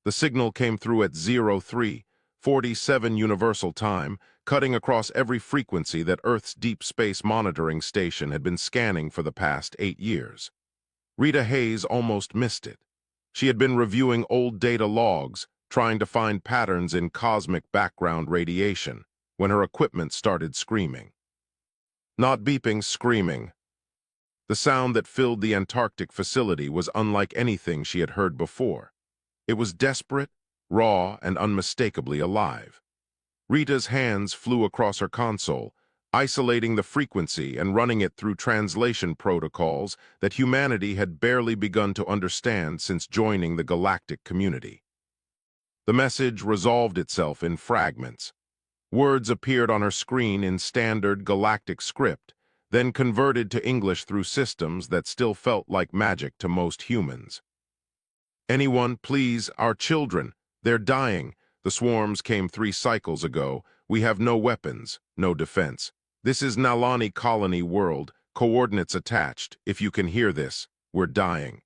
The signal came through at 03:47 Universal Time, cutting across every frequency that Earth's Deep Space Monitoring Station had been scanning for the past 8 years. Rita Hayes almost missed it. She had been reviewing old data logs, trying to find patterns in cosmic background radiation, when her equipment started screaming. Not beeping, screaming. The sound that filled the Antarctic facility was unlike anything she had heard before. It was desperate, raw, and unmistakably alive. Rita's hands flew across her console, isolating the frequency and running it through translation protocols that humanity had barely begun to understand since joining the galactic community. The message resolved itself in fragments. Words appeared on her screen in standard galactic script, then converted to English through systems that still felt like magic to most humans. "Anyone, please, our children. They're dying. The swarms came 3 cycles ago. We have no weapons, no defense. This is Nalani Colony World. Coordinates attached. If you can hear this, we're dying."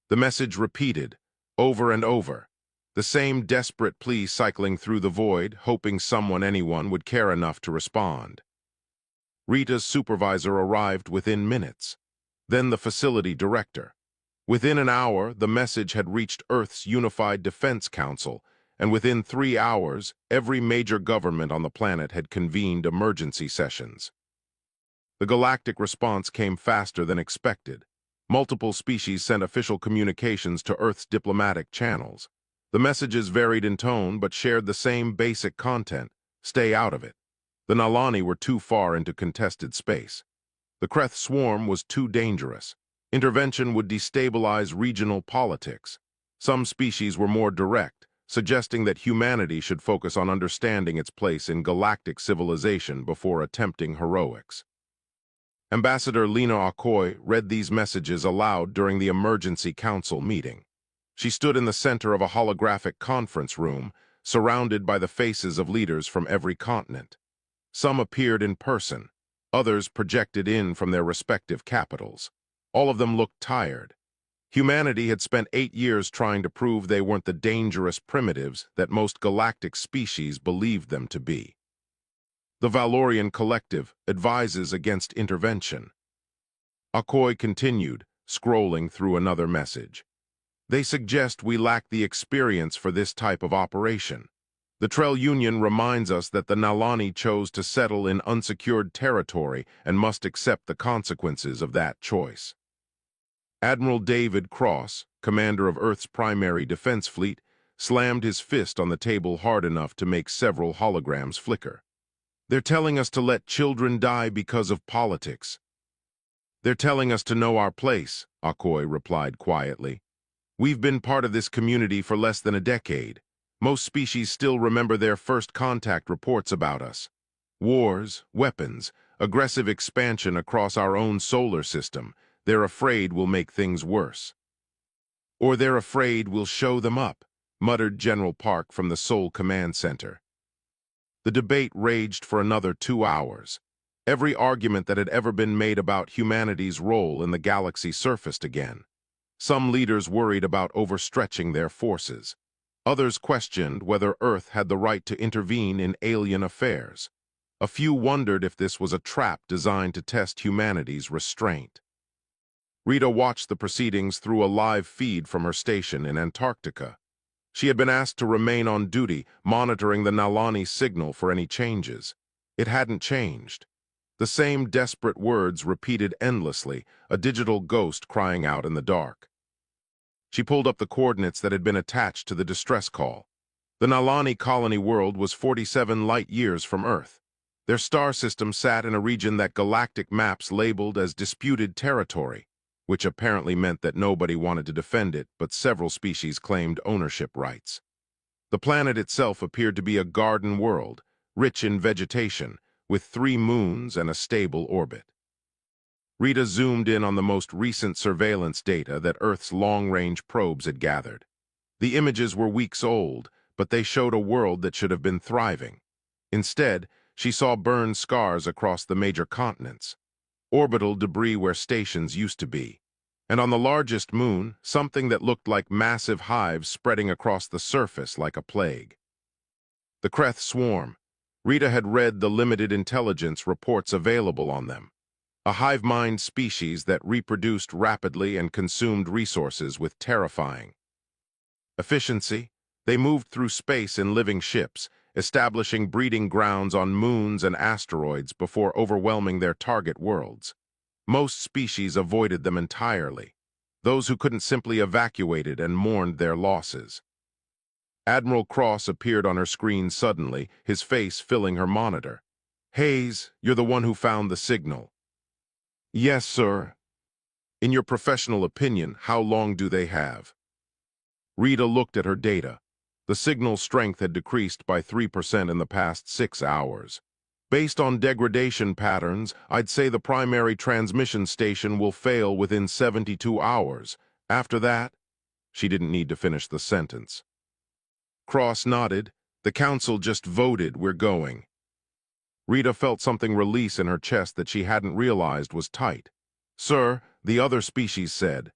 The message repeated, over and over. The same desperate plea cycling through the void, hoping anyone would care enough to respond. Rita's supervisor arrived within minutes. Then the facility director. Within an hour, the message had reached Earth's Unified Defense Council, and within 3 hours, every major government on the planet had convened emergency sessions. The galactic response came faster than expected. Multiple species sent official communications to Earth's diplomatic channels. The messages varied in tone but shared the same basic content: stay out of it. The Nalani were too far into contested space. The Kreth swarm was too dangerous. Intervention would destabilize regional politics. Some species were more direct, suggesting that humanity should focus on understanding its place in galactic civilization before attempting heroics. Ambassador Lena Okoye read these messages aloud during the emergency council meeting. She stood in the center of a holographic conference room, surrounded by the faces of leaders from every continent. Some appeared in person, others projected in from their respective capitals. All of them looked tired. Humanity had spent 8 years trying to prove they weren't the dangerous primitives that most galactic species believed them to be. The Valorian Collective advises against intervention. Okoye continued, scrolling through another message. They suggest we lack the experience for this type of operation. The Trail Union reminds us that the Nalani chose to settle in unsecured territory and must accept the consequences of that choice. Admiral David Cross, commander of Earth's primary defense fleet, slammed his fist on the table hard enough to make several holograms flicker. "They're telling us to let children die because of politics." "They're telling us to know our place," Okoye replied quietly. "We've been part of this community for less than a decade. Most species still remember their first contact reports about us. Wars, weapons, aggressive expansion across our own solar system. They're afraid we'll make things worse." "Or they're afraid we'll show them up," muttered General Park from the Sol Command Center. The debate raged for another 2 hours. Every argument that had ever been made about humanity's role in the galaxy surfaced again. Some leaders worried about overstretching their forces. Others questioned whether Earth had the right to intervene in alien affairs. A few wondered if this was a trap designed to test humanity's restraint. Rita watched the proceedings through a live feed from her station in Antarctica. She had been asked to remain on duty, monitoring the Nalani signal for any changes. It hadn't changed. The same desperate words repeated endlessly, a digital ghost crying out in the dark. She pulled up the coordinates that had been attached to the distress call. The Nalani Colony World was 47 light-years from Earth. Their star system sat in a region that galactic maps labeled as disputed territory, which apparently meant that nobody wanted to defend it, but several species claimed ownership rights. The planet itself appeared to be a garden world, rich in vegetation, with 3 moons and a stable orbit. Rita zoomed in on the most recent surveillance data that Earth's long-range probes had gathered. The images were weeks old, but they showed a world that should have been thriving. Instead, she saw burned scars across the major continents, orbital debris where stations used to be, And on the largest moon, something that looked like massive hives spreading across the surface like a plague. The Kreth swarm. Rita had read the limited intelligence reports available on them. A hive-mind species that reproduced rapidly and consumed resources with terrifying efficiency. They moved through space in living ships, establishing breeding grounds on moons and asteroids before overwhelming their target worlds. Most species avoided them entirely. Those who couldn't simply evacuated and mourned their losses. Admiral Cross appeared on her screen suddenly, his face filling her monitor. "Hayes, you're the one who found the signal." "Yes, sir." "In your professional opinion, how long do they have?" Rita looked at her data. The signal strength had decreased by 3% in the past 6 hours. "Based on degradation patterns, I'd say the primary transmission station will fail within 72 hours. After that," she didn't need to finish the sentence. Cross nodded. "The council just voted, we're going." Rita felt something release in her chest that she hadn't realized was tight. "Sir," the other species said.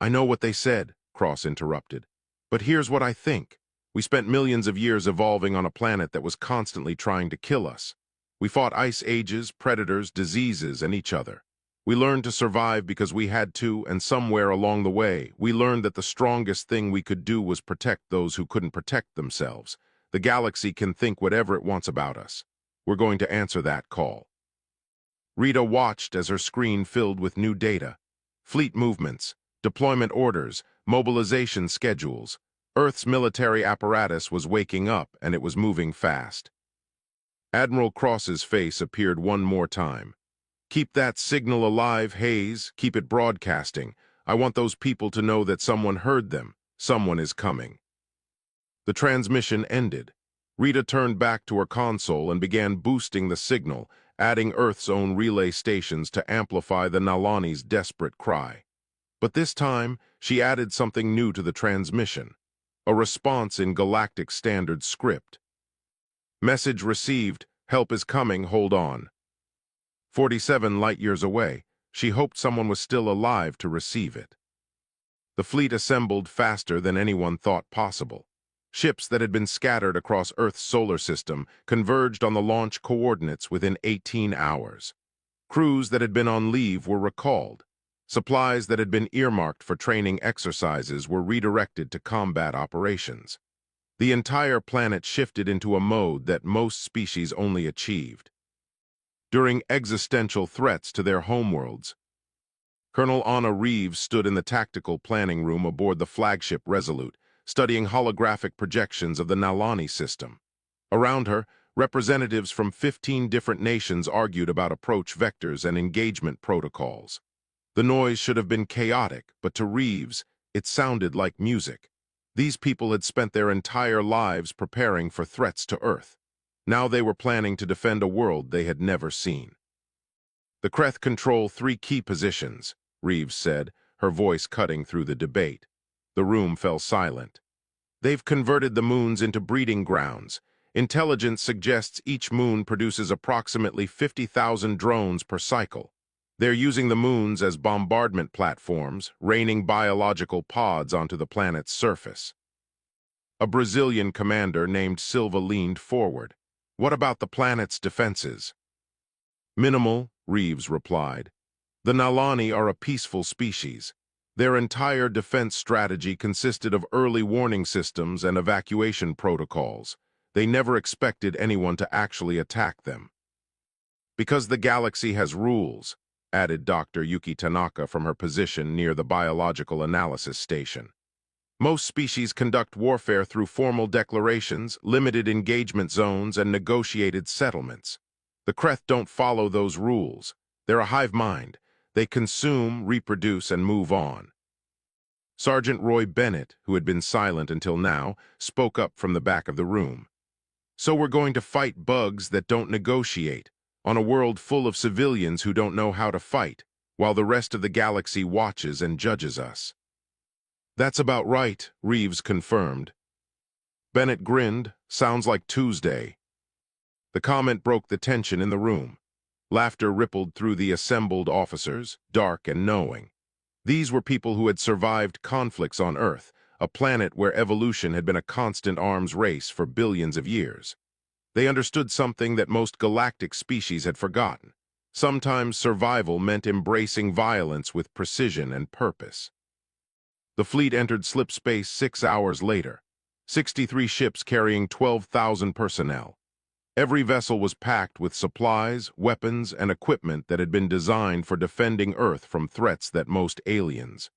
"I know what they said," Cross interrupted. "But here's what I think. We spent millions of years evolving on a planet that was constantly trying to kill us. We fought ice ages, predators, diseases, and each other. We learned to survive because we had to, and somewhere along the way, we learned that the strongest thing we could do was protect those who couldn't protect themselves. The galaxy can think whatever it wants about us. We're going to answer that call." Rita watched as her screen filled with new data. Fleet movements, deployment orders, mobilization schedules. Earth's military apparatus was waking up, and it was moving fast. Admiral Cross's face appeared one more time. "Keep that signal alive, Hayes. Keep it broadcasting. I want those people to know that someone heard them. Someone is coming." The transmission ended. Rita turned back to her console and began boosting the signal, adding Earth's own relay stations to amplify the Nalani's desperate cry. But this time, she added something new to the transmission. A response in Galactic Standard script. "Message received. Help is coming. Hold on." 47 light-years away, she hoped someone was still alive to receive it. The fleet assembled faster than anyone thought possible. Ships that had been scattered across Earth's solar system converged on the launch coordinates within 18 hours. Crews that had been on leave were recalled. Supplies that had been earmarked for training exercises were redirected to combat operations. The entire planet shifted into a mode that most species only achieved during existential threats to their homeworlds. Colonel Anna Reeves stood in the tactical planning room aboard the flagship Resolute, studying holographic projections of the Nalani system. Around her, representatives from 15 different nations argued about approach vectors and engagement protocols. The noise should have been chaotic, but to Reeves, it sounded like music. These people had spent their entire lives preparing for threats to Earth. Now they were planning to defend a world they had never seen. "The Kreth control 3 key positions," Reeves said, her voice cutting through the debate. The room fell silent. "They've converted the moons into breeding grounds. Intelligence suggests each moon produces approximately 50,000 drones per cycle. They're using the moons as bombardment platforms, raining biological pods onto the planet's surface." A Brazilian commander named Silva leaned forward. "What about the planet's defenses?" "Minimal," Reeves replied. "The Nalani are a peaceful species. Their entire defense strategy consisted of early warning systems and evacuation protocols. They never expected anyone to actually attack them." "Because the galaxy has rules," added Dr. Yuki Tanaka from her position near the biological analysis station. "Most species conduct warfare through formal declarations, limited engagement zones, and negotiated settlements. The Kreth don't follow those rules. They're a hive mind. They consume, reproduce, and move on." Sergeant Roy Bennett, who had been silent until now, spoke up from the back of the room. "So we're going to fight bugs that don't negotiate, on a world full of civilians who don't know how to fight, while the rest of the galaxy watches and judges us." "That's about right," Reeves confirmed. Bennett grinned. "Sounds like Tuesday." The comment broke the tension in the room. Laughter rippled through the assembled officers, dark and knowing. These were people who had survived conflicts on Earth, a planet where evolution had been a constant arms race for billions of years. They understood something that most galactic species had forgotten. Sometimes survival meant embracing violence with precision and purpose. The fleet entered slip space 6 hours later, 63 ships carrying 12,000 personnel. Every vessel was packed with supplies, weapons, and equipment that had been designed for defending Earth from threats that most aliens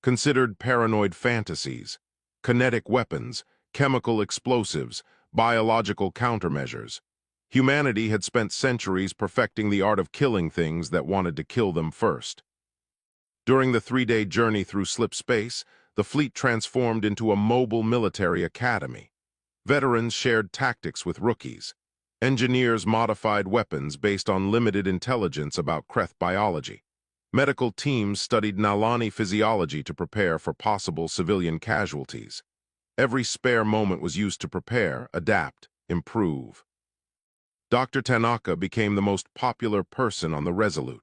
considered paranoid fantasies: kinetic weapons, chemical explosives, biological countermeasures. Humanity had spent centuries perfecting the art of killing things that wanted to kill them first. During the 3-day journey through slip space, the fleet transformed into a mobile military academy. Veterans shared tactics with rookies. Engineers modified weapons based on limited intelligence about Kreth biology. Medical teams studied Nalani physiology to prepare for possible civilian casualties. Every spare moment was used to prepare, adapt, improve. Dr. Tanaka became the most popular person on the Resolute.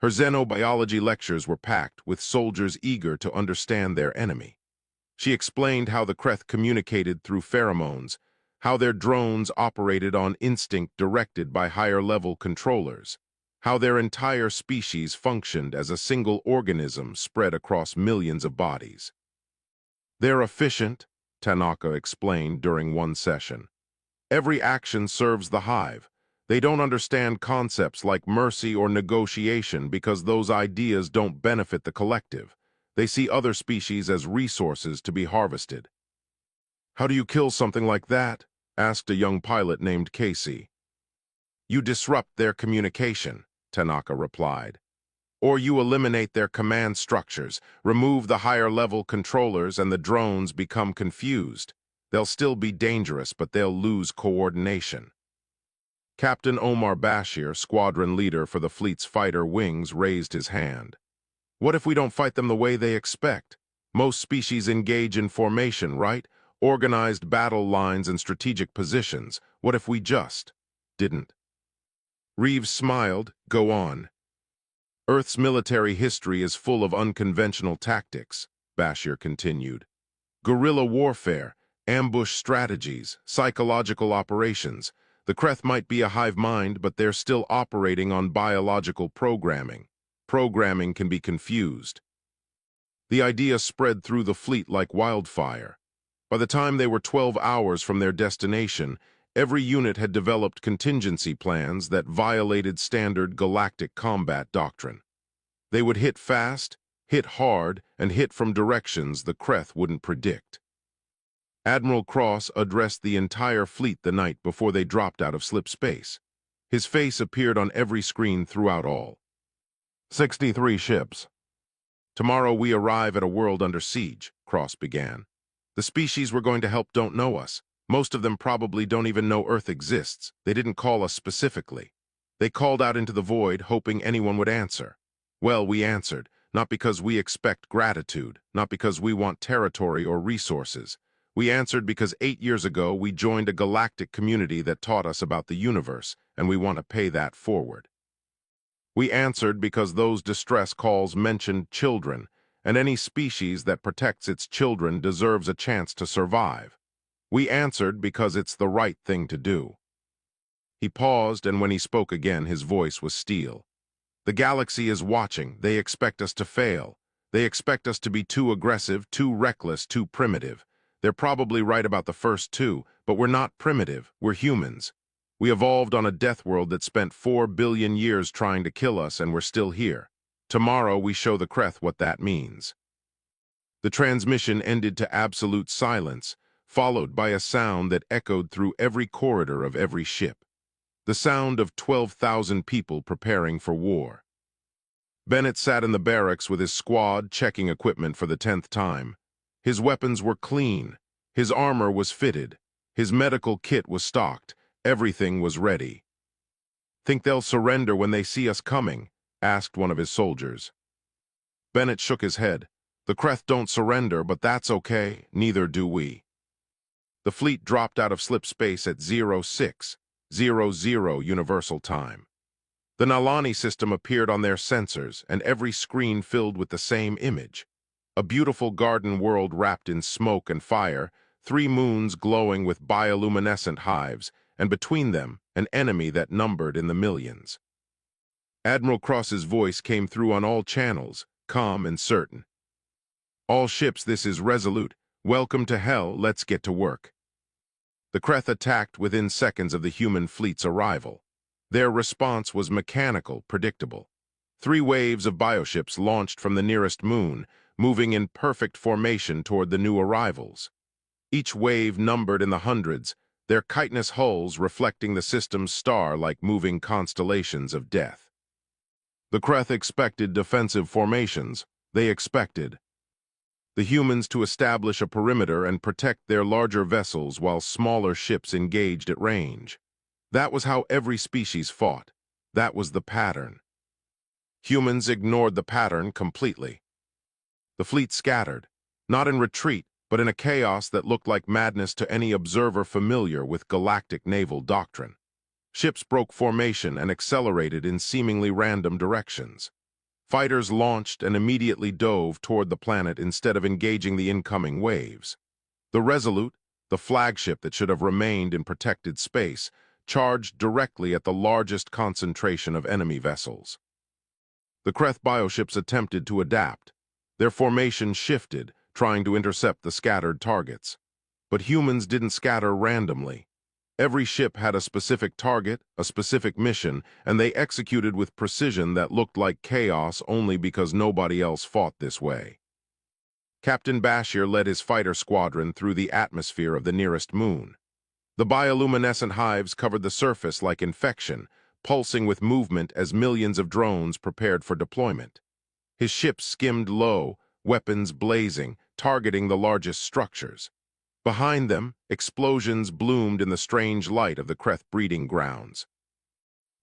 Her xenobiology lectures were packed with soldiers eager to understand their enemy. She explained how the Kreth communicated through pheromones, how their drones operated on instinct directed by higher-level controllers, how their entire species functioned as a single organism spread across millions of bodies. "They're efficient," Tanaka explained during one session. "Every action serves the hive. They don't understand concepts like mercy or negotiation because those ideas don't benefit the collective. They see other species as resources to be harvested." "How do you kill something like that?" asked a young pilot named Casey. "You disrupt their communication," Tanaka replied. "Or you eliminate their command structures, remove the higher-level controllers, and the drones become confused. They'll still be dangerous, but they'll lose coordination." Captain Omar Bashir, squadron leader for the fleet's fighter wings, raised his hand. "What if we don't fight them the way they expect? Most species engage in formation, right? Organized battle lines and strategic positions. What if we just didn't?" Reeves smiled. "Go on." "Earth's military history is full of unconventional tactics," Bashir continued. "Guerrilla warfare, ambush strategies, psychological operations. The Kreth might be a hive mind, but they're still operating on biological programming. Programming can be confused." The idea spread through the fleet like wildfire. By the time they were 12 hours from their destination, every unit had developed contingency plans that violated standard galactic combat doctrine. They would hit fast, hit hard, and hit from directions the Kreth wouldn't predict. Admiral Cross addressed the entire fleet the night before they dropped out of slip space. His face appeared on every screen throughout all 63 ships. "Tomorrow we arrive at a world under siege," Cross began. "The species we're going to help don't know us. Most of them probably don't even know Earth exists. They didn't call us specifically. They called out into the void, hoping anyone would answer. Well, we answered, not because we expect gratitude, not because we want territory or resources. We answered because 8 years ago we joined a galactic community that taught us about the universe, and we want to pay that forward. We answered because those distress calls mentioned children, and any species that protects its children deserves a chance to survive. We answered because it's the right thing to do." He paused, and when he spoke again, his voice was steel. "The galaxy is watching. They expect us to fail. They expect us to be too aggressive, too reckless, too primitive. They're probably right about the first two, but we're not primitive. We're humans. We evolved on a death world that spent 4 billion years trying to kill us, and we're still here. Tomorrow we show the Kreth what that means." The transmission ended to absolute silence, followed by a sound that echoed through every corridor of every ship. The sound of 12,000 people preparing for war. Bennett sat in the barracks with his squad, checking equipment for the 10th time. His weapons were clean. His armor was fitted. His medical kit was stocked. Everything was ready. "Think they'll surrender when they see us coming?" asked one of his soldiers. Bennett shook his head. "The Kreth don't surrender, but that's okay. Neither do we." The fleet dropped out of slip space at 06:00 Universal Time. The Nalani system appeared on their sensors, and every screen filled with the same image. A beautiful garden world wrapped in smoke and fire, 3 moons glowing with bioluminescent hives, and between them, an enemy that numbered in the millions. Admiral Cross's voice came through on all channels, calm and certain. "All ships, this is Resolute. Welcome to Hell, let's get to work." The Kreth attacked within seconds of the human fleet's arrival. Their response was mechanical, predictable. 3 waves of bioships launched from the nearest moon, moving in perfect formation toward the new arrivals. Each wave numbered in the hundreds, their chitinous hulls reflecting the system's star like moving constellations of death. The Kreth expected defensive formations. They expected the humans to establish a perimeter and protect their larger vessels while smaller ships engaged at range. That was how every species fought. That was the pattern. Humans ignored the pattern completely. The fleet scattered, not in retreat, but in a chaos that looked like madness to any observer familiar with galactic naval doctrine. Ships broke formation and accelerated in seemingly random directions. Fighters launched and immediately dove toward the planet instead of engaging the incoming waves. The Resolute, the flagship that should have remained in protected space, charged directly at the largest concentration of enemy vessels. The Kreth bioships attempted to adapt. Their formation shifted, trying to intercept the scattered targets. But humans didn't scatter randomly. Every ship had a specific target, a specific mission, and they executed with precision that looked like chaos only because nobody else fought this way. Captain Bashir led his fighter squadron through the atmosphere of the nearest moon. The bioluminescent hives covered the surface like infection, pulsing with movement as millions of drones prepared for deployment. His ships skimmed low, weapons blazing, targeting the largest structures. Behind them, explosions bloomed in the strange light of the Kreth breeding grounds.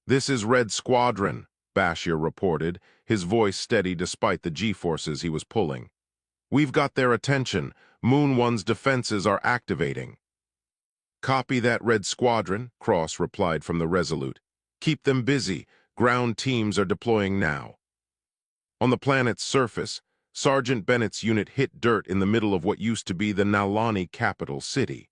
"This is Red Squadron," Bashir reported, his voice steady despite the G-forces he was pulling. "We've got their attention. Moon One's defenses are activating." "Copy that, Red Squadron," Cross replied from the Resolute. "Keep them busy. Ground teams are deploying now." On the planet's surface, Sergeant Bennett's unit hit dirt in the middle of what used to be the Nalani capital city.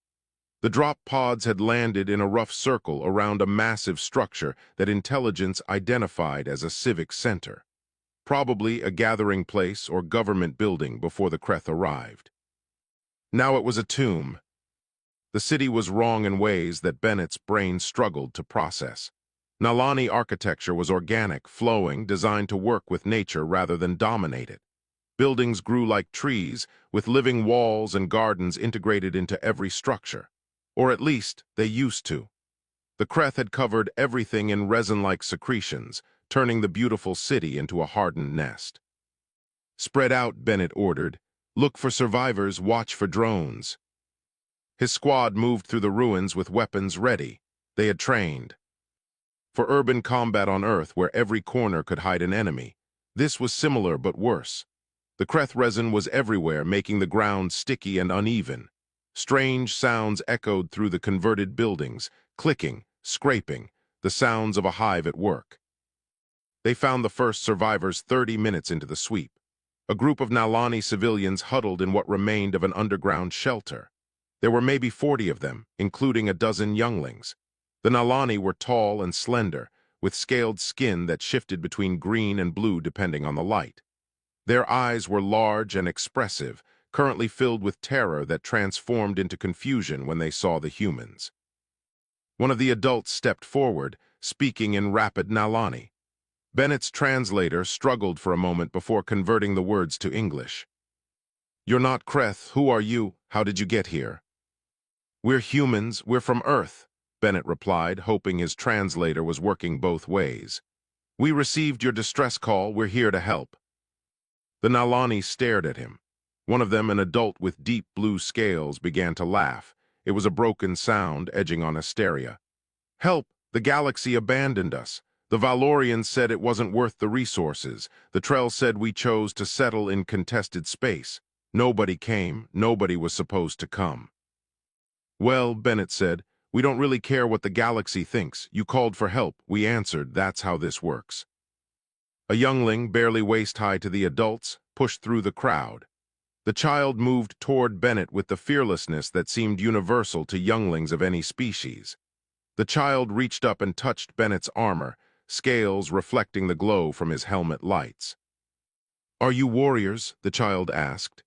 The drop pods had landed in a rough circle around a massive structure that intelligence identified as a civic center, probably a gathering place or government building before the Kreth arrived. Now it was a tomb. The city was wrong in ways that Bennett's brain struggled to process. Nalani architecture was organic, flowing, designed to work with nature rather than dominate it. Buildings grew like trees, with living walls and gardens integrated into every structure. Or at least, they used to. The Kreth had covered everything in resin-like secretions, turning the beautiful city into a hardened nest. "Spread out," Bennett ordered. "Look for survivors, watch for drones." His squad moved through the ruins with weapons ready. They had trained for urban combat on Earth where every corner could hide an enemy. This was similar but worse. The Kreth resin was everywhere, making the ground sticky and uneven. Strange sounds echoed through the converted buildings, clicking, scraping, the sounds of a hive at work. They found the first survivors 30 minutes into the sweep. A group of Nalani civilians huddled in what remained of an underground shelter. There were maybe 40 of them, including a dozen younglings. The Nalani were tall and slender, with scaled skin that shifted between green and blue depending on the light. Their eyes were large and expressive, currently filled with terror that transformed into confusion when they saw the humans. One of the adults stepped forward, speaking in rapid Nalani. Bennett's translator struggled for a moment before converting the words to English. "You're not Kreth. Who are you? How did you get here?" "We're humans. We're from Earth," Bennett replied, hoping his translator was working both ways. "We received your distress call. We're here to help." The Nalani stared at him. One of them, an adult with deep blue scales, began to laugh. It was a broken sound, edging on hysteria. "Help! The galaxy abandoned us. The Valorians said it wasn't worth the resources. The Trell said we chose to settle in contested space. Nobody came. Nobody was supposed to come." "Well," Bennett said, We don't really care what the galaxy thinks. You called for help. We answered. That's how this works. A youngling, barely waist-high to the adults, pushed through the crowd. The child moved toward Bennett with the fearlessness that seemed universal to younglings of any species. The child reached up and touched Bennett's armor, scales reflecting the glow from his helmet lights. "Are you warriors?" the child asked.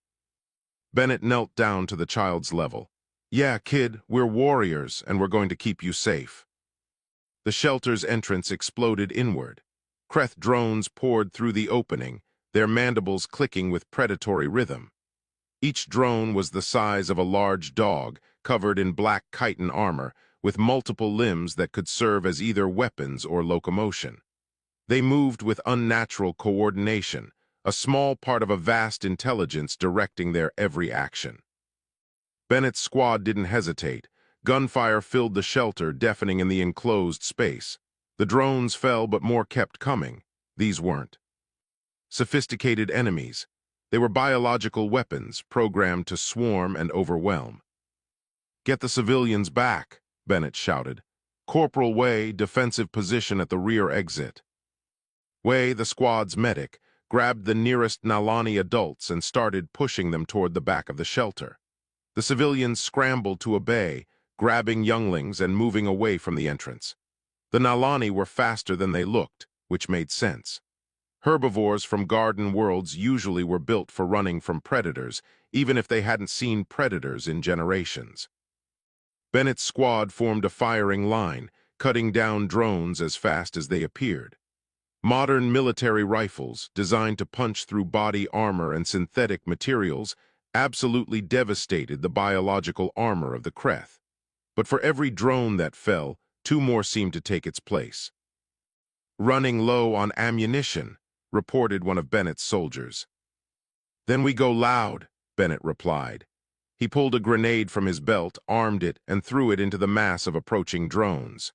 Bennett knelt down to the child's level. "Yeah, kid, we're warriors, and we're going to keep you safe." The shelter's entrance exploded inward. Kreth drones poured through the opening, their mandibles clicking with predatory rhythm. Each drone was the size of a large dog, covered in black chitin armor, with multiple limbs that could serve as either weapons or locomotion. They moved with unnatural coordination, a small part of a vast intelligence directing their every action. Bennett's squad didn't hesitate. Gunfire filled the shelter, deafening in the enclosed space. The drones fell, but more kept coming. These weren't sophisticated enemies. They were biological weapons, programmed to swarm and overwhelm. "Get the civilians back," Bennett shouted. "Corporal Way, defensive position at the rear exit." Way, the squad's medic, grabbed the nearest Nalani adults and started pushing them toward the back of the shelter. The civilians scrambled to obey, grabbing younglings and moving away from the entrance. The Nalani were faster than they looked, which made sense. Herbivores from garden worlds usually were built for running from predators, even if they hadn't seen predators in generations. Bennett's squad formed a firing line, cutting down drones as fast as they appeared. Modern military rifles, designed to punch through body armor and synthetic materials, absolutely devastated the biological armor of the Kreth. But for every drone that fell, two more seemed to take its place. "Running low on ammunition," reported one of Bennett's soldiers. "Then we go loud," Bennett replied. He pulled a grenade from his belt, armed it, and threw it into the mass of approaching drones.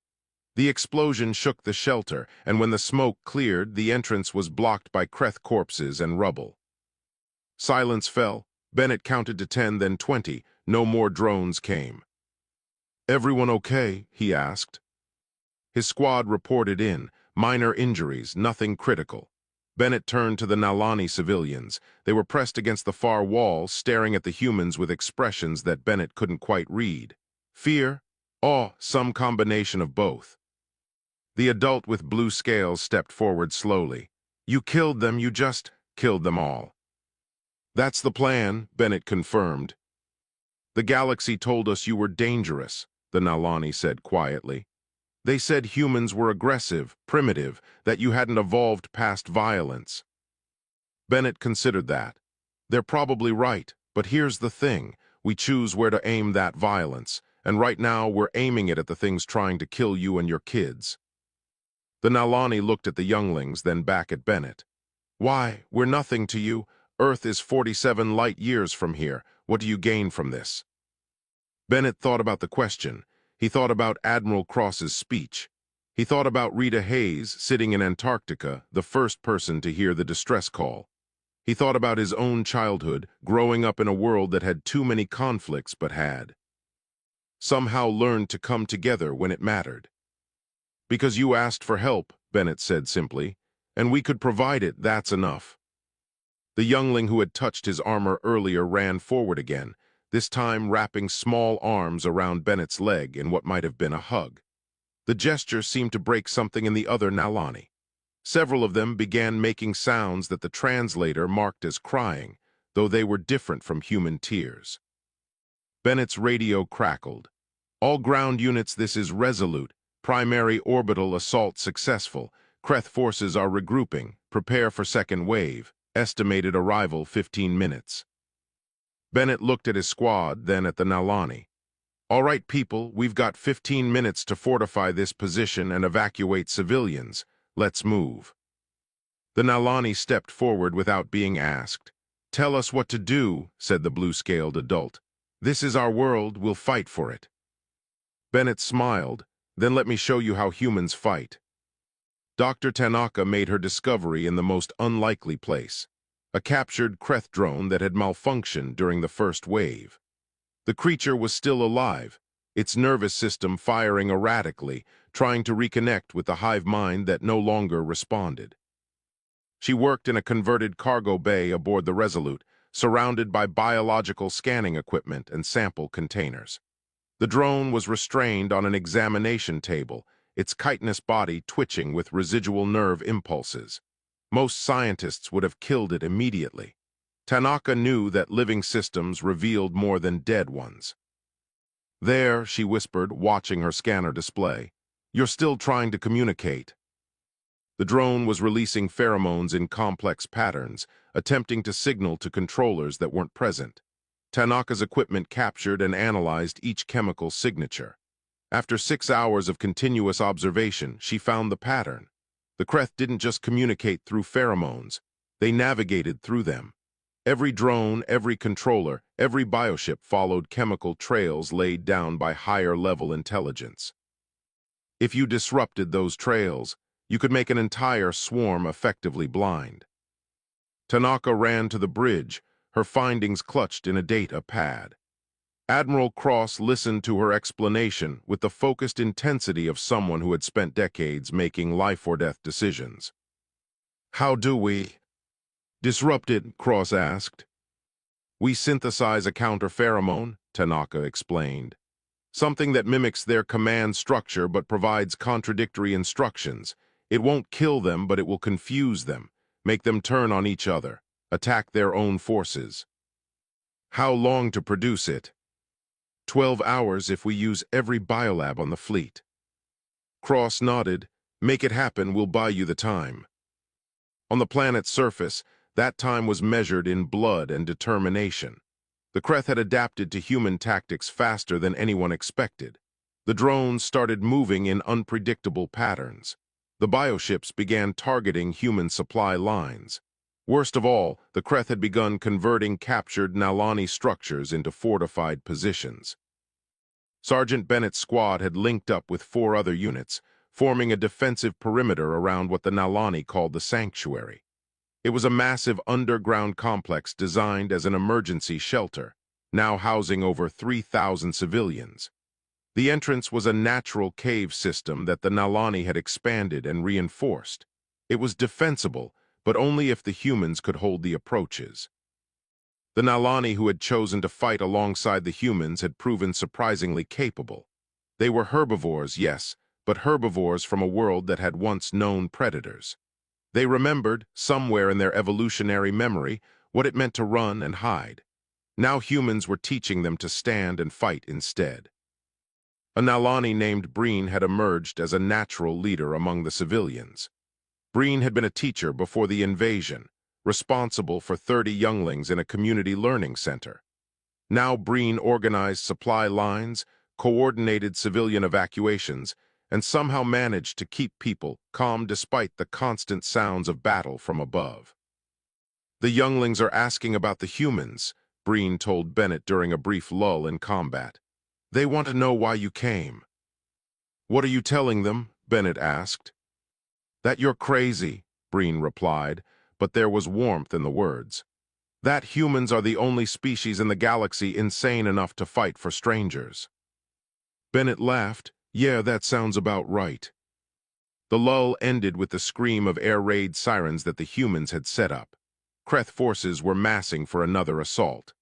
The explosion shook the shelter, and when the smoke cleared, the entrance was blocked by Kreth corpses and rubble. Silence fell. Bennett counted to 10, then 20. No more drones came. "Everyone okay?" he asked. His squad reported in. Minor injuries, nothing critical. Bennett turned to the Nalani civilians. They were pressed against the far wall, staring at the humans with expressions that Bennett couldn't quite read. Fear? Awe? Some combination of both. The adult with blue scales stepped forward slowly. "You killed them, you just killed them all." "That's the plan," Bennett confirmed. "The galaxy told us you were dangerous," the Nalani said quietly. "They said humans were aggressive, primitive, that you hadn't evolved past violence." Bennett considered that. "They're probably right, but here's the thing. We choose where to aim that violence, and right now we're aiming it at the things trying to kill you and your kids." The Nalani looked at the younglings, then back at Bennett. "Why, we're nothing to you. Earth is 47 light years from here. What do you gain from this?" Bennett thought about the question. He thought about Admiral Cross's speech. He thought about Rita Hayes sitting in Antarctica, the first person to hear the distress call. He thought about his own childhood, growing up in a world that had too many conflicts but had somehow learned to come together when it mattered. "Because you asked for help," Bennett said simply, "and we could provide it, that's enough." The youngling who had touched his armor earlier ran forward again, this time wrapping small arms around Bennett's leg in what might have been a hug. The gesture seemed to break something in the other Nalani. Several of them began making sounds that the translator marked as crying, though they were different from human tears. Bennett's radio crackled. "All ground units, this is Resolute. Primary orbital assault successful. Kreth forces are regrouping. Prepare for second wave. Estimated arrival 15 minutes. Bennett looked at his squad, then at the Nalani. "All right, people, we've got 15 minutes to fortify this position and evacuate civilians. Let's move." The Nalani stepped forward without being asked. "Tell us what to do," said the blue-scaled adult. "This is our world, we'll fight for it." Bennett smiled. "Then let me show you how humans fight." Dr. Tanaka made her discovery in the most unlikely place, a captured Kreth drone that had malfunctioned during the first wave. The creature was still alive, its nervous system firing erratically, trying to reconnect with the hive mind that no longer responded. She worked in a converted cargo bay aboard the Resolute, surrounded by biological scanning equipment and sample containers. The drone was restrained on an examination table, its chitinous body twitching with residual nerve impulses. Most scientists would have killed it immediately. Tanaka knew that living systems revealed more than dead ones. "There," she whispered, watching her scanner display. "You're still trying to communicate." The drone was releasing pheromones in complex patterns, attempting to signal to controllers that weren't present. Tanaka's equipment captured and analyzed each chemical signature. After 6 hours of continuous observation, she found the pattern. The Kreth didn't just communicate through pheromones, they navigated through them. Every drone, every controller, every bioship followed chemical trails laid down by higher-level intelligence. If you disrupted those trails, you could make an entire swarm effectively blind. Tanaka ran to the bridge, her findings clutched in a data pad. Admiral Cross listened to her explanation with the focused intensity of someone who had spent decades making life-or-death decisions. "How do we disrupt it?" Cross asked. "We synthesize a counter-pheromone," Tanaka explained. "Something that mimics their command structure but provides contradictory instructions. It won't kill them, but it will confuse them, make them turn on each other, attack their own forces." "How long to produce it?" 12 hours if we use every biolab on the fleet." Cross nodded. "Make it happen, we'll buy you the time." On the planet's surface, that time was measured in blood and determination. The Kreth had adapted to human tactics faster than anyone expected. The drones started moving in unpredictable patterns. The bioships began targeting human supply lines. Worst of all, the Kreth had begun converting captured Nalani structures into fortified positions. Sergeant Bennett's squad had linked up with 4 other units, forming a defensive perimeter around what the Nalani called the Sanctuary. It was a massive underground complex designed as an emergency shelter, now housing over 3,000 civilians. The entrance was a natural cave system that the Nalani had expanded and reinforced. It was defensible, but only if the humans could hold the approaches. The Nalani who had chosen to fight alongside the humans had proven surprisingly capable. They were herbivores, yes, but herbivores from a world that had once known predators. They remembered, somewhere in their evolutionary memory, what it meant to run and hide. Now humans were teaching them to stand and fight instead. A Nalani named Breen had emerged as a natural leader among the civilians. Breen had been a teacher before the invasion, responsible for 30 younglings in a community learning center. Now Breen organized supply lines, coordinated civilian evacuations, and somehow managed to keep people calm despite the constant sounds of battle from above. "The younglings are asking about the humans," Breen told Bennett during a brief lull in combat. "They want to know why you came." "What are you telling them?" Bennett asked. "That you're crazy," Breen replied, but there was warmth in the words. "That humans are the only species in the galaxy insane enough to fight for strangers." Bennett laughed. "Yeah, that sounds about right." The lull ended with the scream of air raid sirens that the humans had set up. Kreth forces were massing for another assault.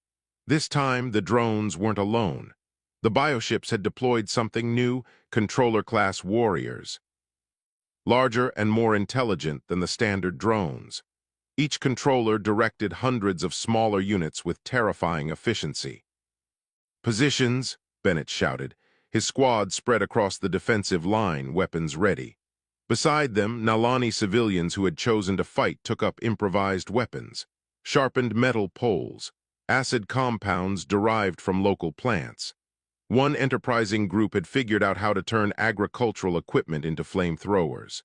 This time, the drones weren't alone. The bioships had deployed something new, controller-class warriors. Larger and more intelligent than the standard drones. Each controller directed hundreds of smaller units with terrifying efficiency. "Positions," Bennett shouted. His squad spread across the defensive line, weapons ready. Beside them, Nalani civilians who had chosen to fight took up improvised weapons, sharpened metal poles, acid compounds derived from local plants. One enterprising group had figured out how to turn agricultural equipment into flamethrowers.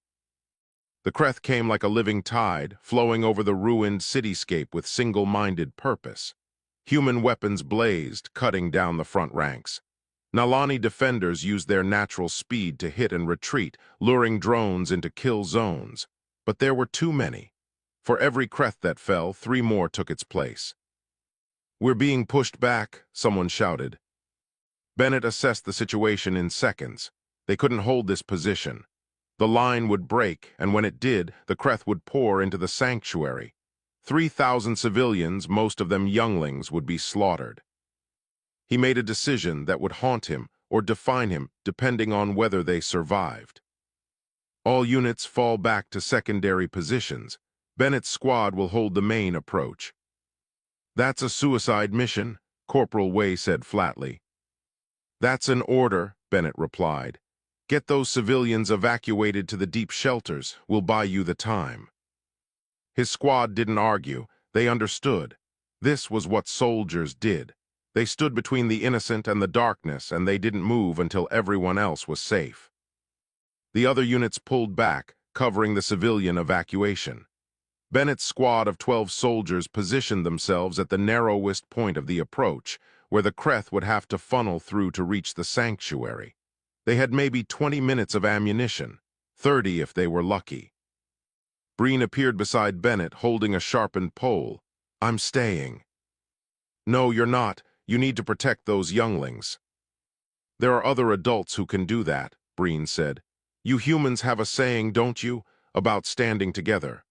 The Kreth came like a living tide, flowing over the ruined cityscape with single-minded purpose. Human weapons blazed, cutting down the front ranks. Nalani defenders used their natural speed to hit and retreat, luring drones into kill zones. But there were too many. For every Kreth that fell, 3 more took its place. "We're being pushed back," someone shouted. Bennett assessed the situation in seconds. They couldn't hold this position. The line would break, and when it did, the Kreth would pour into the sanctuary. 3,000 civilians, most of them younglings, would be slaughtered. He made a decision that would haunt him or define him, depending on whether they survived. All units fall back to secondary positions. Bennett's squad will hold the main approach. That's a suicide mission, Corporal Way said flatly. That's an order, Bennett replied. Get those civilians evacuated to the deep shelters. We'll buy you the time. His squad didn't argue. They understood. This was what soldiers did. They stood between the innocent and the darkness, and they didn't move until everyone else was safe. The other units pulled back, covering the civilian evacuation. Bennett's squad of 12 soldiers positioned themselves at the narrowest point of the approach, where the Kreth would have to funnel through to reach the sanctuary. They had maybe 20 minutes of ammunition, 30 if they were lucky. Breen appeared beside Bennett, holding a sharpened pole. I'm staying. No, you're not. You need to protect those younglings. There are other adults who can do that, Breen said. You humans have a saying, don't you, about standing together.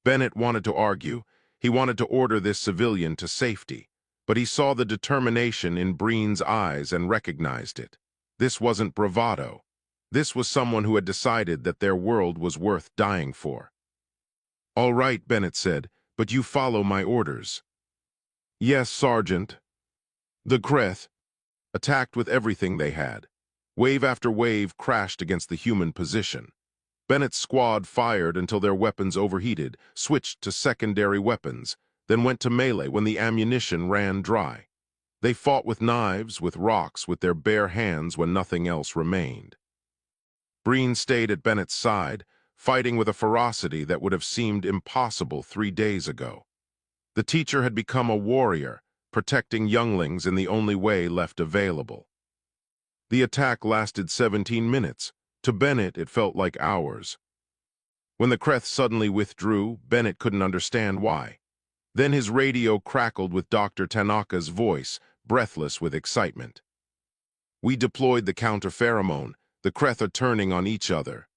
Bennett wanted to argue. He wanted to order this civilian to safety, but he saw the determination in Breen's eyes and recognized it. This wasn't bravado. This was someone who had decided that their world was worth dying for. All right, Bennett said, but you follow my orders. Yes, Sergeant. The Kreth attacked with everything they had. Wave after wave crashed against the human position. Bennett's squad fired until their weapons overheated, switched to secondary weapons, then went to melee when the ammunition ran dry. They fought with knives, with rocks, with their bare hands when nothing else remained. Breen stayed at Bennett's side, fighting with a ferocity that would have seemed impossible 3 days ago. The teacher had become a warrior, protecting younglings in the only way left available. The attack lasted 17 minutes. To Bennett, it felt like hours. When the Kreth suddenly withdrew, Bennett couldn't understand why. Then his radio crackled with Dr. Tanaka's voice, breathless with excitement. We deployed the counter-pheromone. The Kreth are turning on each other.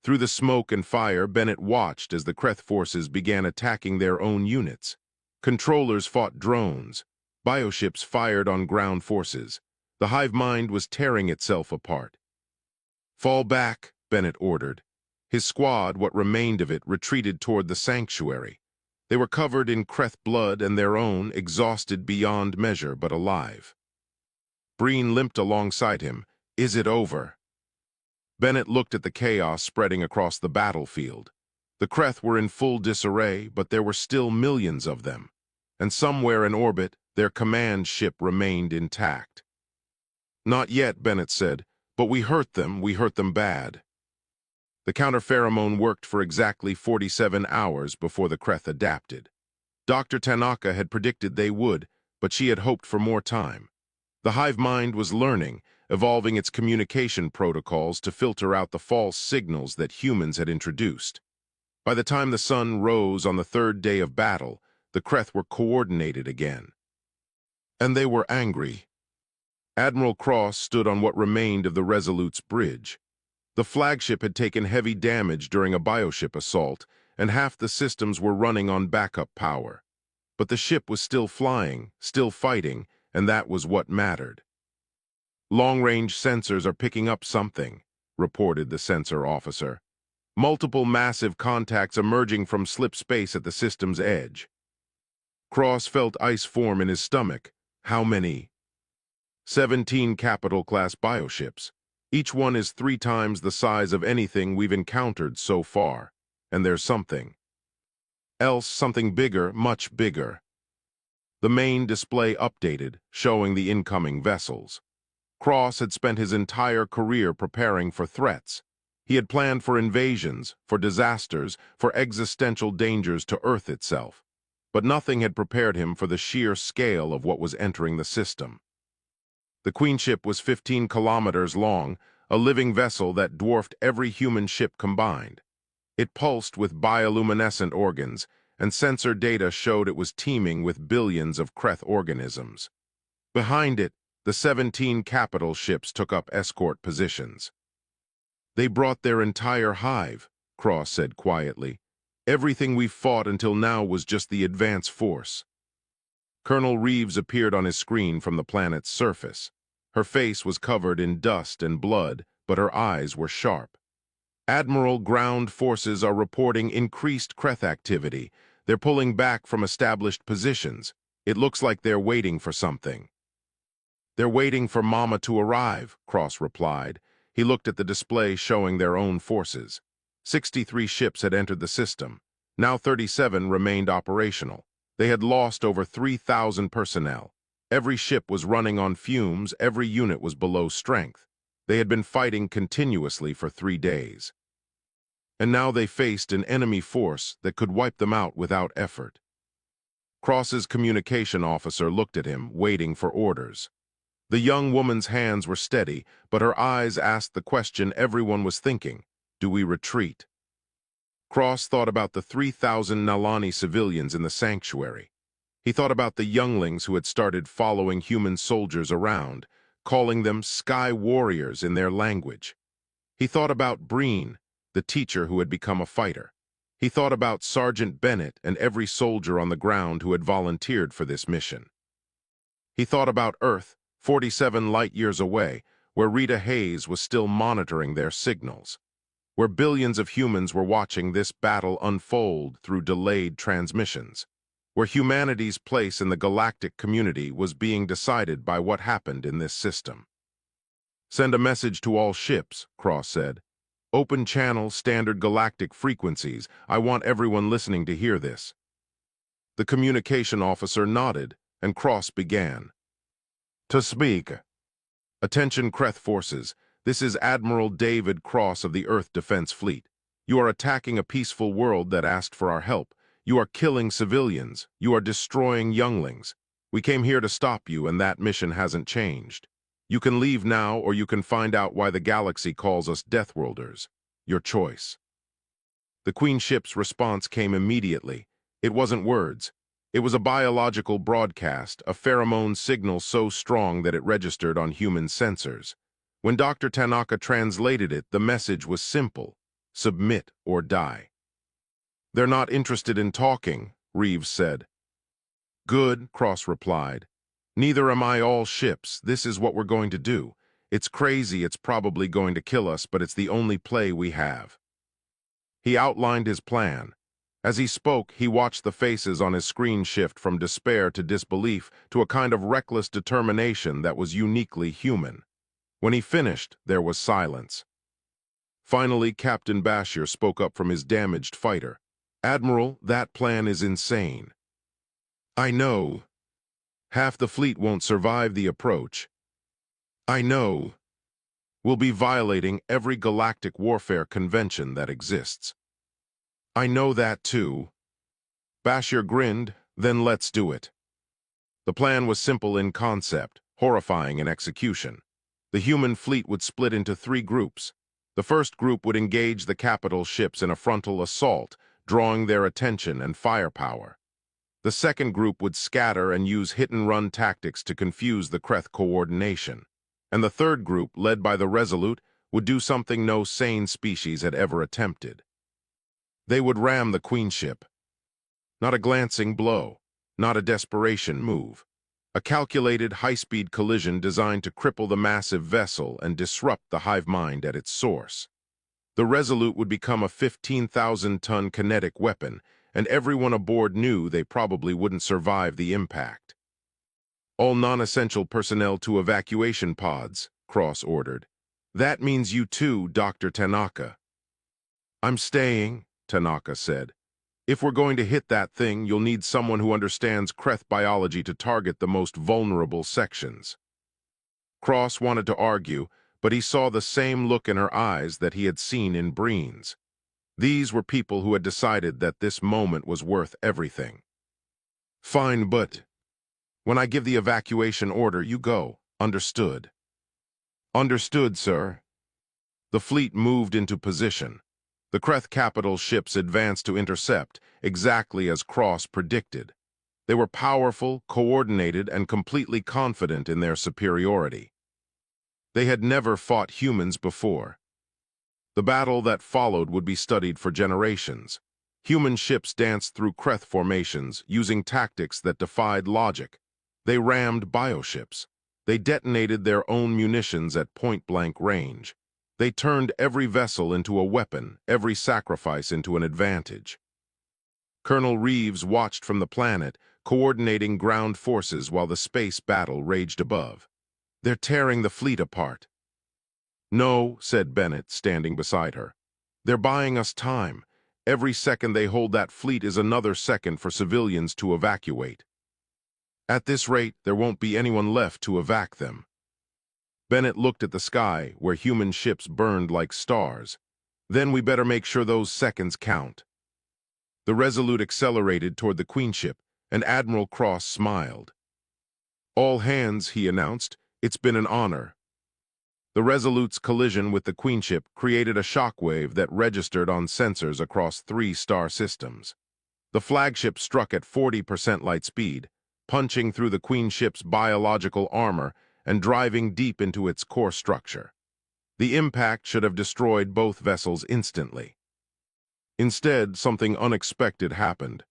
Through the smoke and fire, Bennett watched as the Kreth forces began attacking their own units. Controllers fought drones. Bioships fired on ground forces. The hive mind was tearing itself apart. Fall back, Bennett ordered. His squad, what remained of it, retreated toward the sanctuary. They were covered in Kreth blood and their own, exhausted beyond measure but alive. Breen limped alongside him. Is it over? Bennett looked at the chaos spreading across the battlefield. The Kreth were in full disarray, but there were still millions of them. And somewhere in orbit, their command ship remained intact. Not yet, Bennett said, but we hurt them bad. The counter-pheromone worked for exactly 47 hours before the Kreth adapted. Dr. Tanaka had predicted they would, but she had hoped for more time. The hive mind was learning, evolving its communication protocols to filter out the false signals that humans had introduced. By the time the sun rose on the 3rd day of battle, the Kreth were coordinated again. And they were angry. Admiral Cross stood on what remained of the Resolute's bridge. The flagship had taken heavy damage during a bioship assault, and half the systems were running on backup power. But the ship was still flying, still fighting, and that was what mattered. Long-range sensors are picking up something, reported the sensor officer. Multiple massive contacts emerging from slip space at the system's edge. Cross felt ice form in his stomach. How many? 17 capital-class bioships. Each one is 3 times the size of anything we've encountered so far. And there's something else, something bigger, much bigger. The main display updated, showing the incoming vessels. Cross had spent his entire career preparing for threats. He had planned for invasions, for disasters, for existential dangers to Earth itself. But nothing had prepared him for the sheer scale of what was entering the system. The Queenship was 15 kilometers long, a living vessel that dwarfed every human ship combined. It pulsed with bioluminescent organs, and sensor data showed it was teeming with billions of Kreth organisms. Behind it, The 17 capital ships took up escort positions. They brought their entire hive, Cross said quietly. Everything we've fought until now was just the advance force. Colonel Reeves appeared on his screen from the planet's surface. Her face was covered in dust and blood, but her eyes were sharp. Admiral, ground forces are reporting increased Kreth activity. They're pulling back from established positions. It looks like they're waiting for something. They're waiting for Mama to arrive, Cross replied. He looked at the display showing their own forces. 63 ships had entered the system. Now 37 remained operational. They had lost over 3,000 personnel. Every ship was running on fumes, every unit was below strength. They had been fighting continuously for 3 days. And now they faced an enemy force that could wipe them out without effort. Cross's communication officer looked at him, waiting for orders. The young woman's hands were steady, but her eyes asked the question everyone was thinking: do we retreat? Cross thought about the 3,000 Nalani civilians in the sanctuary. He thought about the younglings who had started following human soldiers around, calling them sky warriors in their language. He thought about Breen, the teacher who had become a fighter. He thought about Sergeant Bennett and every soldier on the ground who had volunteered for this mission. He thought about Earth, 47 light-years away, where Rita Hayes was still monitoring their signals, where billions of humans were watching this battle unfold through delayed transmissions, where humanity's place in the galactic community was being decided by what happened in this system. "Send a message to all ships," Cross said. "Open channel, standard galactic frequencies. I want everyone listening to hear this." The communication officer nodded, and Cross began. "To speak. Attention Kreth forces. This is Admiral David Cross of the Earth Defense Fleet. You are attacking a peaceful world that asked for our help. You are killing civilians. You are destroying younglings. We came here to stop you, and that mission hasn't changed. You can leave now, or you can find out why the galaxy calls us Deathworlders. Your choice." The Queen ship's response came immediately. It wasn't words. It was a biological broadcast, a pheromone signal so strong that it registered on human sensors. When Dr. Tanaka translated it, the message was simple: submit or die. "They're not interested in talking," Reeves said. "Good," Cross replied. "Neither am I. All ships. This is what we're going to do. It's crazy, it's probably going to kill us, but it's the only play we have." He outlined his plan. As he spoke, he watched the faces on his screen shift from despair to disbelief to a kind of reckless determination that was uniquely human. When he finished, there was silence. Finally, Captain Bashir spoke up from his damaged fighter. "Admiral, that plan is insane." "I know. Half the fleet won't survive the approach." "I know. We'll be violating every galactic warfare convention that exists." "I know that too." Bashir grinned. "Then let's do it." The plan was simple in concept, horrifying in execution. The human fleet would split into 3 groups. The first group would engage the capital ships in a frontal assault, drawing their attention and firepower. The second group would scatter and use hit-and-run tactics to confuse the Kreth coordination. And the third group, led by the Resolute, would do something no sane species had ever attempted. They would ram the Queen ship. Not a glancing blow, not a desperation move. A calculated high-speed collision designed to cripple the massive vessel and disrupt the hive mind at its source. The Resolute would become a 15,000-ton kinetic weapon, and everyone aboard knew they probably wouldn't survive the impact. "All non-essential personnel to evacuation pods," Cross ordered. "That means you too, Dr. Tanaka." "I'm staying," Tanaka said. "If we're going to hit that thing, you'll need someone who understands Kreth biology to target the most vulnerable sections." Cross wanted to argue, but he saw the same look in her eyes that he had seen in Breen's. These were people who had decided that this moment was worth everything. "Fine, but when I give the evacuation order, you go. Understood?" "Understood, sir." The fleet moved into position. The Kreth capital ships advanced to intercept, exactly as Cross predicted. They were powerful, coordinated, and completely confident in their superiority. They had never fought humans before. The battle that followed would be studied for generations. Human ships danced through Kreth formations, using tactics that defied logic. They rammed bioships. They detonated their own munitions at point-blank range. They turned every vessel into a weapon, every sacrifice into an advantage. Colonel Reeves watched from the planet, coordinating ground forces while the space battle raged above. "They're tearing the fleet apart." "No," said Bennett, standing beside her. "They're buying us time. Every second they hold that fleet is another second for civilians to evacuate. At this rate, there won't be anyone left to evac them." Bennett looked at the sky, where human ships burned like stars. "Then we better make sure those seconds count." The Resolute accelerated toward the Queenship, and Admiral Cross smiled. "All hands," he announced. "It's been an honor." The Resolute's collision with the Queenship created a shockwave that registered on sensors across 3 star systems. The flagship struck at 40% light speed, punching through the Queenship's biological armor and driving deep into its core structure. The impact should have destroyed both vessels instantly. Instead, something unexpected happened.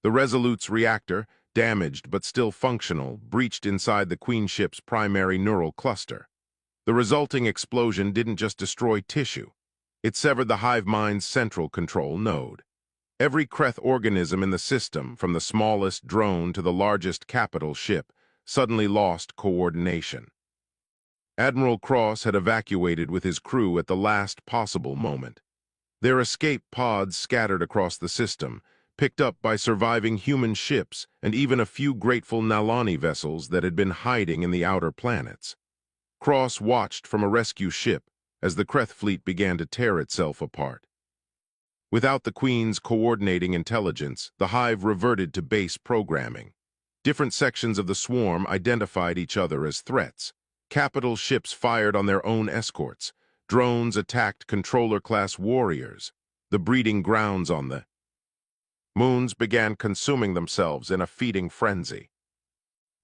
The Resolute's reactor, damaged but still functional, breached inside the Queenship's primary neural cluster. The resulting explosion didn't just destroy tissue. It severed the hive mind's central control node. Every Kreth organism in the system, from the smallest drone to the largest capital ship, suddenly lost coordination. Admiral Cross had evacuated with his crew at the last possible moment. Their escape pods scattered across the system, picked up by surviving human ships and even a few grateful Nalani vessels that had been hiding in the outer planets. Cross watched from a rescue ship as the Kreth fleet began to tear itself apart. Without the Queen's coordinating intelligence, the Hive reverted to base programming. Different sections of the swarm identified each other as threats. Capital ships fired on their own escorts. Drones attacked controller-class warriors. The breeding grounds on the moons began consuming themselves in a feeding frenzy.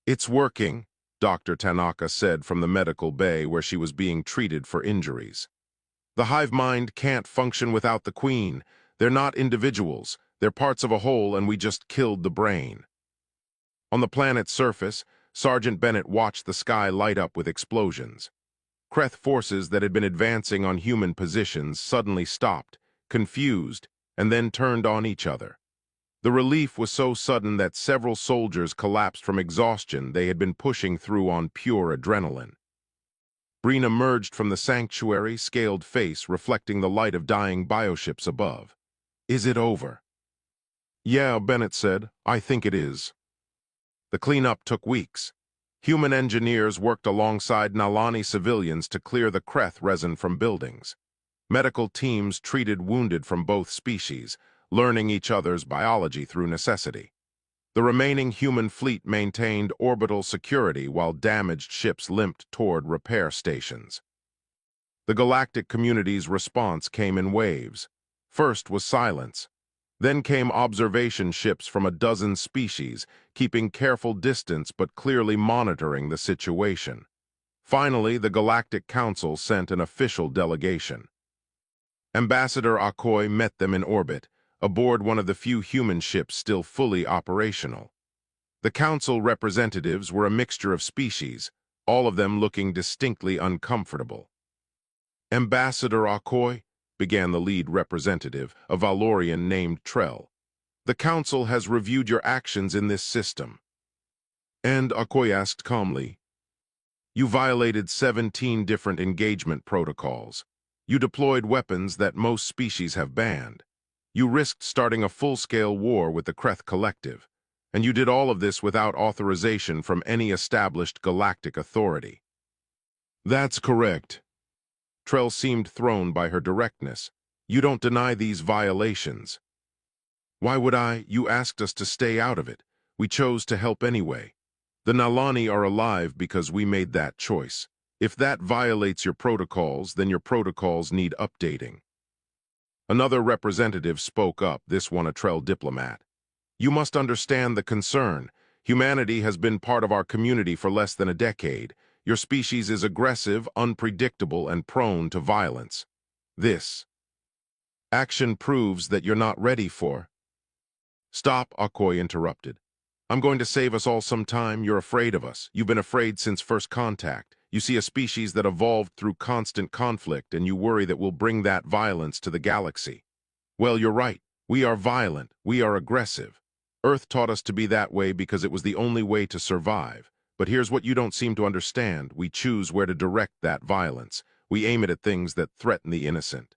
"It's working," Dr. Tanaka said from the medical bay where she was being treated for injuries. "The hive mind can't function without the Queen. They're not individuals. They're parts of a whole, and we just killed the brain." On the planet's surface, Sergeant Bennett watched the sky light up with explosions. Kreth forces that had been advancing on human positions suddenly stopped, confused, and then turned on each other. The relief was so sudden that several soldiers collapsed from exhaustion they had been pushing through on pure adrenaline. Breen emerged from the sanctuary, scaled face reflecting the light of dying bioships above. "Is it over?" "Yeah," Bennett said. "I think it is." The cleanup took weeks. Human engineers worked alongside Nalani civilians to clear the Kreth resin from buildings. Medical teams treated wounded from both species, learning each other's biology through necessity. The remaining human fleet maintained orbital security while damaged ships limped toward repair stations. The galactic community's response came in waves. First was silence. Then came observation ships from a dozen species, keeping careful distance but clearly monitoring the situation. Finally, the Galactic Council sent an official delegation. Ambassador Akoi met them in orbit, aboard one of the few human ships still fully operational. The Council representatives were a mixture of species, all of them looking distinctly uncomfortable. "Ambassador Akoi," began the lead representative, a Valorian named Trell. "The Council has reviewed your actions in this system." And Akoi asked calmly, "You violated 17 different engagement protocols. You deployed weapons that most species have banned. You risked starting a full-scale war with the Kreth Collective. And you did all of this without authorization from any established galactic authority." "That's correct." Trell seemed thrown by her directness. "You don't deny these violations." "Why would I? You asked us to stay out of it. We chose to help anyway. The Nalani are alive because we made that choice. If that violates your protocols, then your protocols need updating." Another representative spoke up, this one a Trell diplomat. You must understand the concern. Humanity has been part of our community for less than a decade. Your species is aggressive, unpredictable, and prone to violence. This action proves that you're not ready for. Stop, Akoy interrupted. I'm going to save us all some time. You're afraid of us. You've been afraid since first contact. You see a species that evolved through constant conflict, and you worry that we'll bring that violence to the galaxy. Well, you're right. We are violent. We are aggressive. Earth taught us to be that way because it was the only way to survive. But here's what you don't seem to understand. We choose where to direct that violence. We aim it at things that threaten the innocent.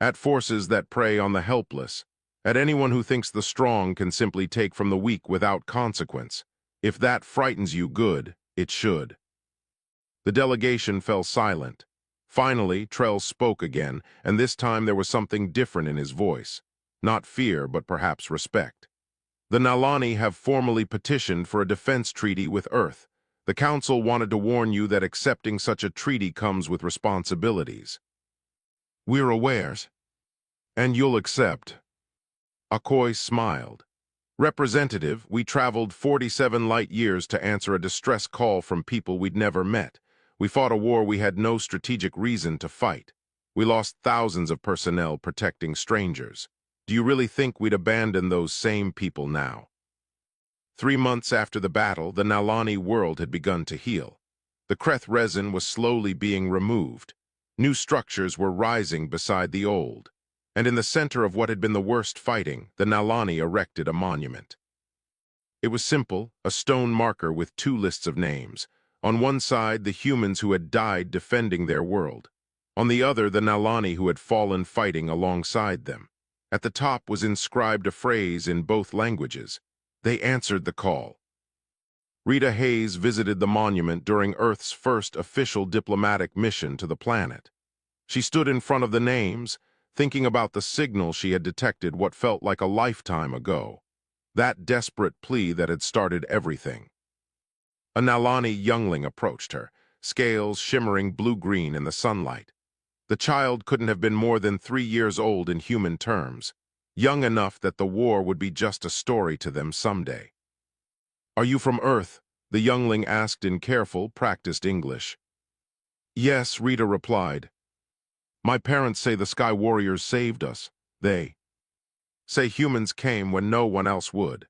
At forces that prey on the helpless. At anyone who thinks the strong can simply take from the weak without consequence. If that frightens you, good, it should. The delegation fell silent. Finally, Trell spoke again, and this time there was something different in his voice. Not fear, but perhaps respect. The Nalani have formally petitioned for a defense treaty with Earth. The Council wanted to warn you that accepting such a treaty comes with responsibilities. We're aware. And you'll accept. Akoy smiled. Representative, we traveled 47 light years to answer a distress call from people we'd never met. We fought a war we had no strategic reason to fight. We lost thousands of personnel protecting strangers. Do you really think we'd abandon those same people now? 3 months after the battle, the Nalani world had begun to heal. The Kreth resin was slowly being removed. New structures were rising beside the old. And in the center of what had been the worst fighting, the Nalani erected a monument. It was simple, a stone marker with 2 lists of names. On one side, the humans who had died defending their world. On the other, the Nalani who had fallen fighting alongside them. At the top was inscribed a phrase in both languages. They answered the call. Rita Hayes visited the monument during Earth's first official diplomatic mission to the planet. She stood in front of the names, thinking about the signal she had detected what felt like a lifetime ago. That desperate plea that had started everything. A Nalani youngling approached her, scales shimmering blue-green in the sunlight. The child couldn't have been more than 3 years old in human terms, young enough that the war would be just a story to them someday. Are you from Earth? The youngling asked in careful, practiced English. Yes, Rita replied. My parents say the Sky Warriors saved us. They say humans came when no one else would.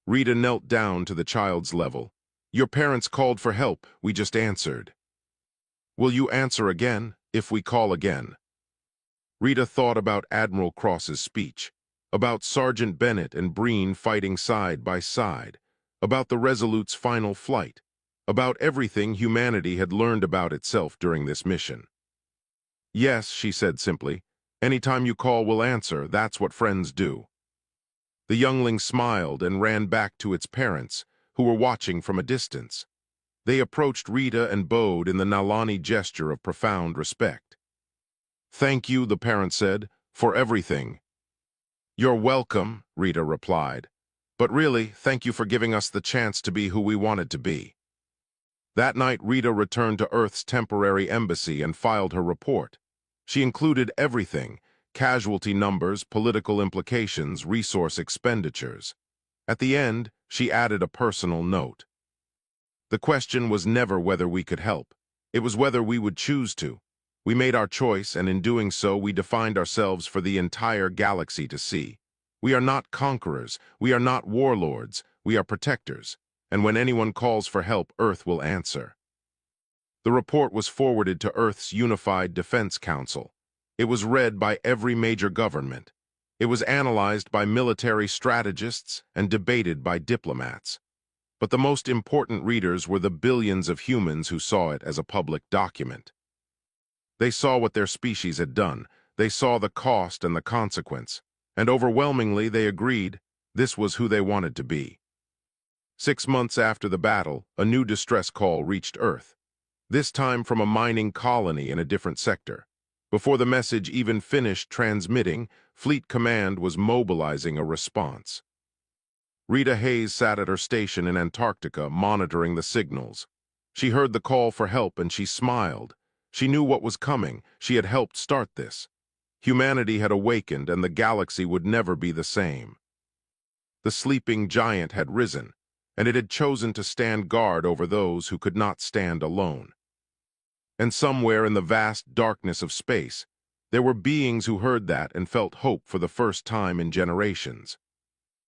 Rita knelt down to the child's level. Your parents called for help, we just answered. Will you answer again, if we call again? Rita thought about Admiral Cross's speech, about Sergeant Bennett and Breen fighting side by side, about the Resolute's final flight, about everything humanity had learned about itself during this mission. Yes, she said simply. Anytime you call, we'll answer. That's what friends do. The youngling smiled and ran back to its parents, who were watching from a distance. They approached Rita and bowed in the Nalani gesture of profound respect. Thank you, the parent said, for everything. You're welcome, Rita replied. But really, thank you for giving us the chance to be who we wanted to be. That night, Rita returned to Earth's temporary embassy and filed her report. She included everything: casualty numbers, political implications, resource expenditures. At the end, she added a personal note. The question was never whether we could help. It was whether we would choose to. We made our choice, and in doing so, we defined ourselves for the entire galaxy to see. We are not conquerors. We are not warlords. We are protectors. And when anyone calls for help, Earth will answer. The report was forwarded to Earth's Unified Defense Council. It was read by every major government. It was analyzed by military strategists and debated by diplomats. But the most important readers were the billions of humans who saw it as a public document. They saw what their species had done. They saw the cost and the consequence. And overwhelmingly, they agreed this was who they wanted to be. 6 months after the battle, a new distress call reached Earth. This time from a mining colony in a different sector. Before the message even finished transmitting, Fleet Command was mobilizing a response. Rita Hayes sat at her station in Antarctica, monitoring the signals. She heard the call for help and she smiled. She knew what was coming. She had helped start this. Humanity had awakened and the galaxy would never be the same. The sleeping giant had risen, and it had chosen to stand guard over those who could not stand alone. And somewhere in the vast darkness of space, there were beings who heard that and felt hope for the first time in generations.